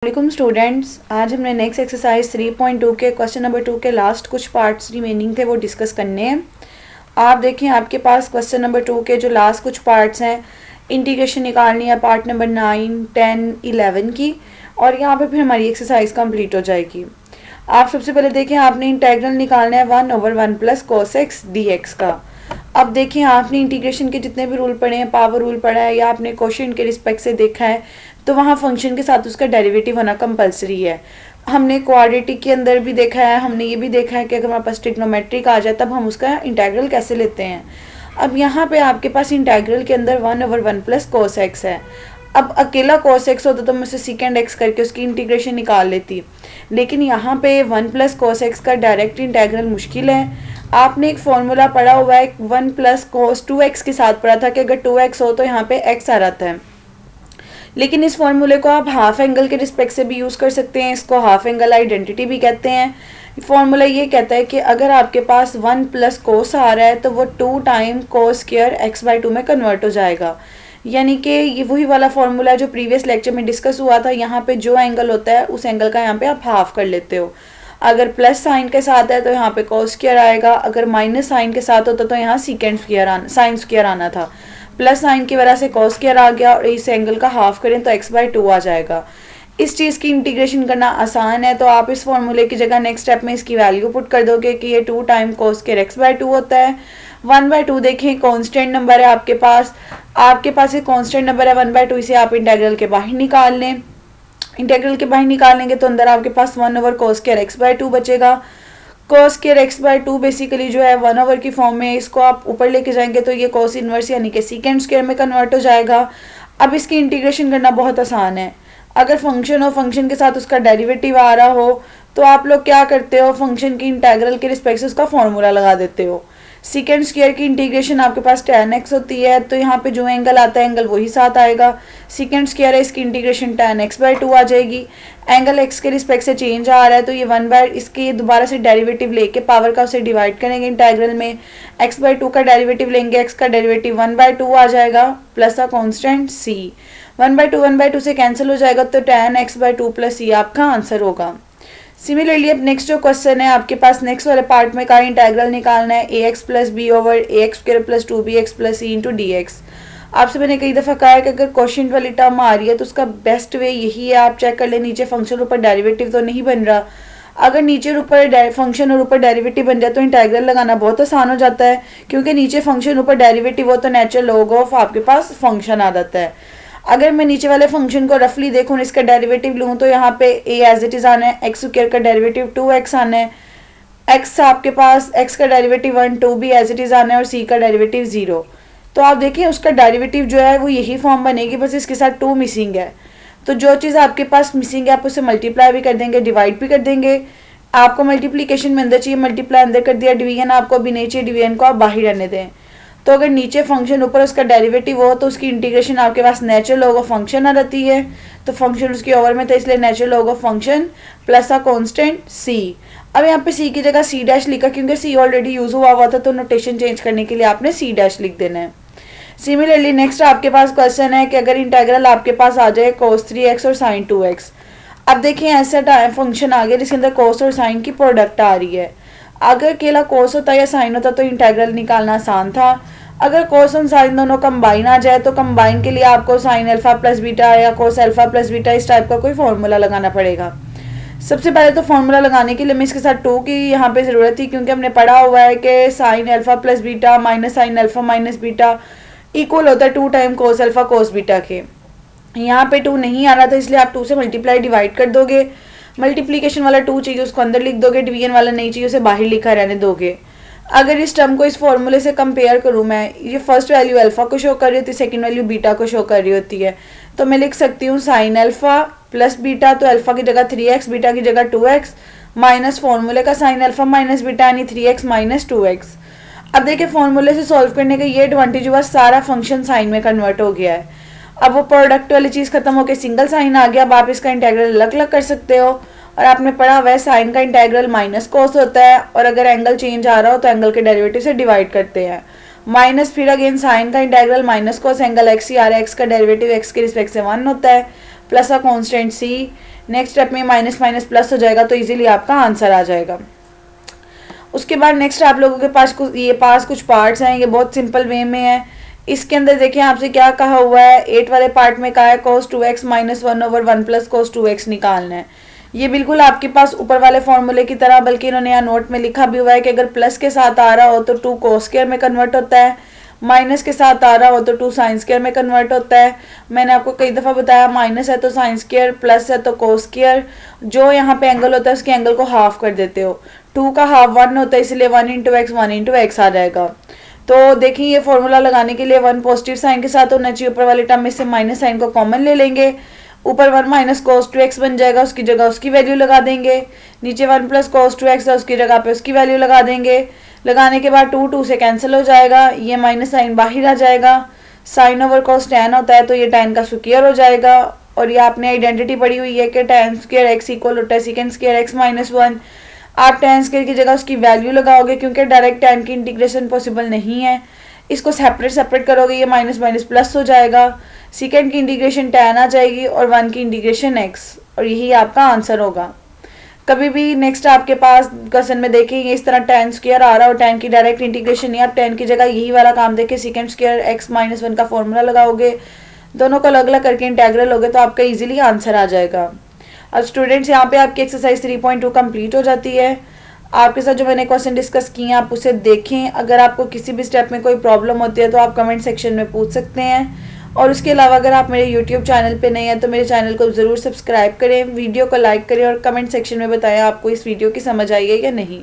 वालेकुम स्टूडेंट्स, आज हमने नेक्स्ट एक्सरसाइज 3.2 के क्वेश्चन नंबर 2 के लास्ट कुछ पार्ट्स रिमेनिंग थे वो डिस्कस करने हैं। आप देखें आपके पास क्वेश्चन नंबर 2 के जो लास्ट कुछ पार्ट्स हैं, इंटीग्रेशन निकालनी है पार्ट नंबर 9, 10, 11 की, और यहाँ पे फिर हमारी एक्सरसाइज कंप्लीट हो जाएगी। आप सबसे पहले देखें आपने इंटेग्रल निकालना है 1/1 प्लस cos x dx का। अब देखिए आपने इंटीग्रेशन के जितने भी रूल पढ़े हैं, पावर रूल पढ़ा है या आपने क्वेश्चन के रिस्पेक्ट से देखा है, तो वहाँ फंक्शन के साथ उसका डेरिवेटिव होना कंपलसरी है। हमने क्वाड्रेटिक के अंदर भी देखा है, हमने ये भी देखा है कि अगर हमारे पास ट्रिग्नोमेट्रिक आ जाए तब हम उसका इंटेग्रल कैसे लेते हैं। अब यहाँ पे आपके पास इंटेग्रल के अंदर 1/1 प्लस cos x है। अब अकेला cos x होता तो मैं उसे secant x करके उसकी इंटीग्रेशन निकाल लेती, लेकिन यहाँ पे 1 प्लस cos x का डायरेक्ट इंटेग्रल मुश्किल है। आपने एक फॉर्मूला पढ़ा हुआ है 1 प्लस cos 2x के साथ पढ़ा था कि अगर 2x हो तो यहाँ पे x आ जाता है, लेकिन इस फॉर्मूले को आप हाफ एंगल के रिस्पेक्ट से भी यूज़ कर सकते हैं। इसको हाफ एंगल आइडेंटिटी भी कहते हैं। फॉर्मूला ये कहता है कि अगर आपके पास 1 प्लस कोस आ रहा है तो वो 2 टाइम कोस स्क्वायर x/2 में कन्वर्ट हो जाएगा। यानी कि ये वही वाला फॉर्मूला जो प्रीवियस लेक्चर में डिस्कस हुआ था। यहाँ पे जो एंगल होता है उस एंगल का यहाँ पे आप हाफ कर लेते हो। अगर प्लस साइन के साथ है तो यहाँ पे कोस स्क्वायर आएगा, अगर माइनस साइन के साथ होता तो यहाँ साइन स्क्वायर आना था। प्लस साइन की वजह से cos स्क्वायर आ गया और इस एंगल का हाफ करें तो x/2 आ जाएगा। इस चीज़ की इंटीग्रेशन करना आसान है, तो आप इस फॉर्मूले की जगह नेक्स्ट स्टेप में इसकी वैल्यू पुट कर दोगे कि ये 2 टाइम cos स्क्वायर x/2 होता है। 1/2 देखें कांस्टेंट नंबर है आपके पास ये कांस्टेंट नंबर है 1/2, इसे आप इंटेग्रल के बाहर निकाल लें। इंटेग्रल के बाहर निकालेंगे तो अंदर आपके पास 1/cos स्क्वायर x/2 बचेगा। cos स्क्वायर x/2 बेसिकली जो है 1/, की फॉर्म में, इसको आप ऊपर लेके जाएंगे तो ये cos इनवर्स यानी कि secant स्क्वायर में कन्वर्ट हो जाएगा। अब इसकी इंटीग्रेशन करना बहुत आसान है। अगर फंक्शन हो, फंक्शन के साथ उसका डेरिवेटिव आ रहा हो, तो आप लोग क्या करते हो, फंक्शन की इंटेग्रल के रिस्पेक्ट से उसका फॉर्मूला लगा देते हो। secant स्क्वायर की इंटीग्रेशन आपके पास tan x होती है, तो यहाँ पे जो एंगल आता है एंगल वही साथ आएगा। secant स्क्वायर है, इसकी इंटीग्रेशन tan x/2 आ जाएगी। एंगल x के रिस्पेक्ट से चेंज आ रहा है तो ये 1/, इसके दोबारा से डेरिवेटिव लेके पावर का उसे डिवाइड करेंगे इंटेग्रल में। x/2 का डेरिवेटिव लेंगे, x का डेरिवेटिव 1/2 आ जाएगा प्लस अ कांस्टेंट c। 1/2 से कैंसिल हो जाएगा तो tan x/2 प्लस c आपका आंसर होगा। सिमिलरली अब नेक्स्ट जो क्वेश्चन है आपके पास, नेक्स्ट वाले पार्ट में का इंटेग्रल निकालना है ax plus b over ax square plus 2bx plus c into dx। आपसे मैंने कई दफ़ा कहा है कि अगर क्वेश्चन वाली टर्म आ रही है तो उसका बेस्ट वे यही है, आप चेक कर लें नीचे फंक्शन ऊपर डेरिवेटिव तो नहीं बन रहा। अगर नीचे ऊपर फंक्शन और ऊपर डेरिवेटिव बन जाए तो इंटेग्रल लगाना बहुत आसान हो जाता है, क्योंकि नीचे फंक्शन ऊपर डेरिवेटिव हो तो नेचुरल लॉग ऑफ आपके पास फंक्शन आ जाता है। अगर मैं नीचे वाले फंक्शन को रफली देखूँ, इसका डेरिवेटिव लूँ तो यहाँ पे a एज इट इज़ आना है, एक्स स्क्वायर का डेरिवेटिव 2x आना है, x आपके पास x का derivative 1, 2b as it is आना है और c का डेरिवेटिव 0। तो आप देखें उसका डेरिवेटिव जो है वो यही फॉर्म बनेगी, बस इसके साथ 2 मिसिंग है। तो जो चीज़ आपके पास मिसिंग है आप उसे मल्टीप्लाई भी कर देंगे, डिवाइड भी कर देंगे। आपको मल्टीप्लीकेशन में अंदर चाहिए, मल्टीप्लाई अंदर कर दिया, डिवीजन आपको अभी नहीं चाहिए, डिवीजन को आप बाहर रहने दें। तो अगर नीचे फंक्शन ऊपर उसका डेरिवेटिव हो तो उसकी इंटीग्रेशन आपके पास नेचुरल लॉग ऑफ फंक्शन आ जाती है। तो फंक्शन उसकी ओवर में था इसलिए natural log of function plus a constant c। अब यहाँ पे c की जगह c डैश लिखा, क्योंकि c ऑलरेडी यूज हुआ था तो नोटेशन चेंज करने के लिए आपने c डैश लिख देना है। सिमिलरली नेक्स्ट आपके पास क्वेश्चन है कि अगर इंटेग्रल आपके पास आ जाए cos 3x और sin 2x। अब देखिए ऐसा फंक्शन आ गया जिसके अंदर cos और sin की प्रोडक्ट आ रही है। अगर अकेला cos होता या sin होता तो इंटेग्रल निकालना आसान था। अगर cos और sin दोनों कंबाइन आ जाए तो कंबाइन के लिए आपको sin अल्फा प्लस बीटा या cos अल्फा प्लस बीटा इस टाइप का कोई फॉर्मूला लगाना पड़ेगा। सबसे पहले तो फॉर्मूला लगाने के लिए मैं इसके साथ 2 की यहाँ पे ज़रूरत थी, क्योंकि हमने पढ़ा हुआ है कि sin alpha plus beta minus sin alpha minus beta equal होता है 2 time cos alpha cos beta के। यहाँ पे 2 नहीं आ रहा था इसलिए आप 2 से मल्टीप्लाई डिवाइड कर दोगे। मल्टीप्लीकेशन वाला 2 चाहिए उसको अंदर लिख दोगे, डिवीजन वाला नहीं चाहिए उसे बाहर लिखा रहने दोगे। अगर इस टर्म को इस फॉर्मूले से कंपेयर करूँ मैं, ये फर्स्ट वैल्यू अल्फा को शो कर रही होती है, सेकंड वैल्यू बीटा को शो कर रही होती है, तो मैं लिख सकती हूँ साइन अल्फा प्लस बीटा, तो अल्फा की जगह 3x, बीटा की जगह 2x, माइनस फॉर्मूले का साइन अल्फा माइनस बीटा यानी 3x माइनस 2x। अब देखिए फॉर्मूले से सॉल्व करने का ये एडवांटेज हुआ, सारा फंक्शन साइन में कन्वर्ट हो गया है। अब वो प्रोडक्ट वाली चीज़ खत्म होकर सिंगल साइन आ गया। अब आप इसका इंटेग्रल अलग अलग कर सकते हो, और आपने पढ़ा हुआ है साइन का इंटेग्रल माइनस कोस होता है, और अगर एंगल चेंज आ रहा हो तो एंगल के डेरिवेटिव से डिवाइड करते हैं। माइनस फिर अगेन साइन का integral minus cos, angle x ही आ रहा है, एक्स का डेरिवेटिव एक्स के रिस्पेक्ट से 1 होता है, plus a constant C. Next step में माइनस माइनस प्लस हो जाएगा तो इजीली आपका आंसर आ जाएगा। उसके बाद नेक्स्ट आप लोगों के पास कुछ पार्ट्स हैं, ये बहुत सिंपल वे में है। इसके अंदर देखिए आपसे क्या कहा हुआ है, 8 वाले पार्ट में कहा है cos 2x minus 1/1 plus cos 2x निकालना है। ये बिल्कुल आपके पास ऊपर वाले फॉर्मूले की तरह, बल्कि इन्होंने यहाँ नोट में लिखा भी हुआ है कि अगर प्लस के साथ आ रहा हो तो 2 cos स्क्वायर में कन्वर्ट होता है, माइनस के साथ आ रहा हो तो 2 साइन स्क्वायर में कन्वर्ट होता है। मैंने आपको कई दफ़ा बताया माइनस है तो साइन स्क्वायर, प्लस है तो cos स्क्वायर। जो यहाँ पे एंगल होता है उसके एंगल को हाफ कर देते हो, 2 का हाफ 1 होता है, इसलिए 1 इंटू एक्स आ जाएगा। तो देखिए ये फॉर्मूला लगाने के लिए 1 पॉजिटिव साइन के साथ होना चाहिए, ऊपर वाले टर्म में से माइनस साइन को कॉमन ले लेंगे, ऊपर 1 माइनस cos 2x बन जाएगा, उसकी जगह उसकी वैल्यू लगा देंगे। नीचे 1 प्लस cos 2x है, उसकी जगह पे उसकी वैल्यू लगा देंगे। लगाने के बाद 2 से कैंसिल हो जाएगा, ये माइनस साइन बाहर आ जाएगा। साइन ओवर cos tan होता है तो ये tan का स्क्वायर हो जाएगा। और ये आपने आइडेंटिटी पढ़ी हुई है कि tan स्क्वायर एक्स इक्वल होता है सेकेंड स्क्वायर एक्स माइनस 1। आप tan स्क्वायर की जगह उसकी वैल्यू लगाओगे, क्योंकि डायरेक्ट tan की इंटीग्रेशन पॉसिबल नहीं है। इसको सेपरेट करोगे, ये माइनस माइनस प्लस हो जाएगा। सेकेंड की इंटीग्रेशन tan आ जाएगी और 1 की इंटीग्रेशन x, और यही आपका आंसर होगा। कभी भी नेक्स्ट आपके पास क्वेश्चन में देखेंगे इस तरह tan स्क्वायर आ रहा हो, tan की डायरेक्ट इंटीग्रेशन या tan की जगह यही वाला काम देखे सेकेंड स्क्वायर x माइनस 1 का फॉर्मूला लगाओगे, दोनों को अलग अलग करके इंटेग्रल होगे तो आपका इजीली आंसर आ जाएगा। अब स्टूडेंट्स यहाँ पे आपकी एक्सरसाइज 3.2 कंप्लीट हो जाती है। आपके साथ जो मैंने क्वेश्चन डिस्कस किए हैं आप उसे देखें। अगर आपको किसी भी स्टेप में कोई प्रॉब्लम होती है तो आप कमेंट सेक्शन में पूछ सकते हैं। और उसके अलावा अगर आप मेरे यूट्यूब चैनल पे नए हैं तो मेरे चैनल को ज़रूर सब्सक्राइब करें, वीडियो को लाइक करें और कमेंट सेक्शन में बताएं आपको इस वीडियो की समझ आई है या नहीं।